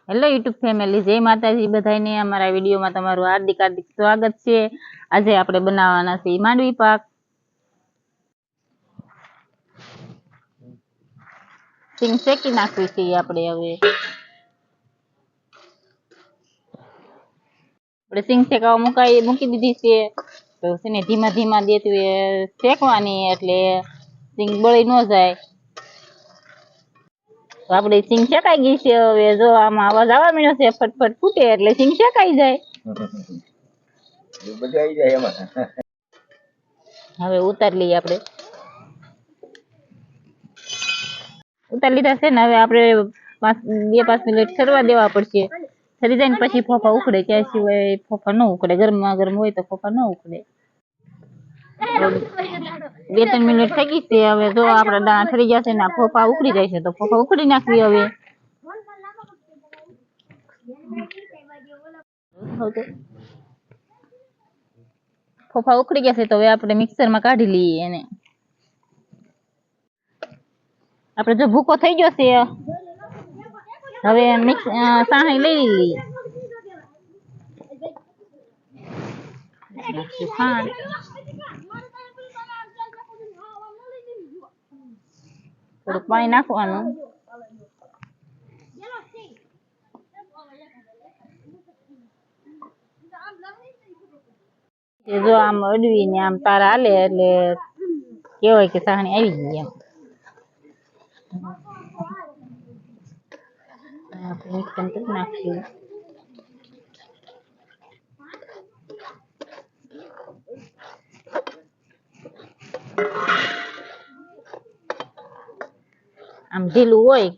Hello YouTube family, જય માતાજી બધાને। અમારા વિડીયોમાં તમારું હાર્દિક હાર્દિક સ્વાગત છે। આજે આપણે બનાવવાના છે માંડવી પાક। સિંગ શેકી નાખવી છે આપણે। હવે આપણે સિંગ શેકાવા મૂકી દીધી છે। તો છે ને ધીમા ધીમા દેતી શેકવાની, એટલે સિંગ બળી ન જાય। તો આપણે સિંગ શેકાઈ ગઈ છે। હવે જો આમાં અવાજ આવવા મળ્યો છે, ફટફટ ફૂટે એટલે સિંગ શેકાઈ જાય। હવે ઉતારી લઈએ આપણે। ઉતારી લીધા છે ને। હવે આપણે 2-5 મિનિટ ઠરવા દેવા પડશે। ઠરી જાય ને પછી ફોફા ઉકળે, ત્યાં સિવાય ફોફા ન ઉકળે। ગરમમાં ગરમ હોય તો ફોફા ન ઉકળે। 2-3 મિનિટ થઈ ગઈ છે। હવે જો આપણા દાણા ઠરી ગયા છે ને ફોફા ઉકળી જાય છે, તો ફોફા ઉકળી નાખવી। હવે ફોફા ઉકળી ગયા છે, તો હવે આપણે મિક્સરમાં કાઢી લઈએ એને। આપણે જો ભૂકો થઈ ગયો છે, હવે સાહણી લઈ લઈએ। થોડુંક પાણી નાખવાનું। જો આમ અડવીને આમ તાર હાલે એટલે કેવાય કે સાહણી આવી ગઈ એમ। આપણે મિક્સર કરી નાખીએ। આમ ઢીલું હોય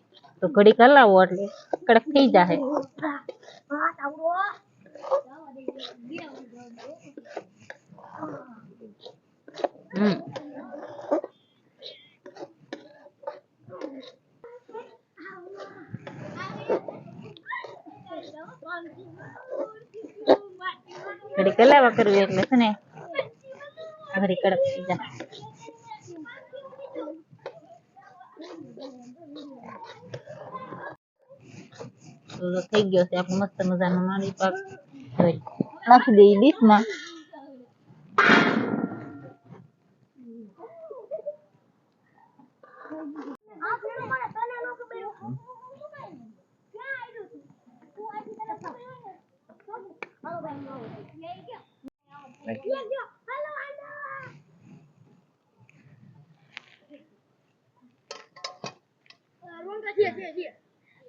તો ઘડીક હલાવો એટલે કડક થઈ જાય। ઘડીક હલાવા કરવી એટલે છે ને ઘડી કડક થઈ જાય। થઈ ગયો છે આપણે મસ્ત મજાનો માંડવી પાક। નાખી દઈએ ડીશમાં।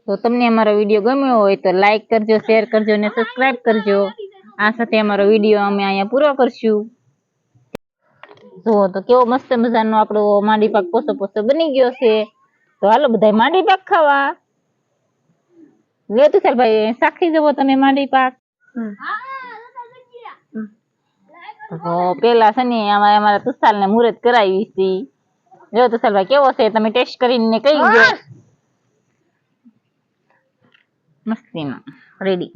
તો તમને અમારો વિડીયો ગમ્યો હોય તો લાઈક કરજો, શેર કરજો અને સબસ્ક્રાઇબ કરજો। આ સાથે અમારો વિડીયો અમે અહીંયા પૂરો કરશું। જુઓ તો કેવો મસ્ત મજાનો આપણો માંડવી પાક પોસો પોસો બની ગયો છે। તો હાલો બધા માંડવી પાક ખાવા। લે તુષારભાઈ સાક્ષી જવો તમે માંડવી પાક। તો પેલા છે ને અમારા તુષાર ને મુહૂર્ત કરાવી છે। જો તુષારભાઈ કેવો છે, તમે ટેસ્ટ કરીને કહી દો। મસ્તીનો રેડી।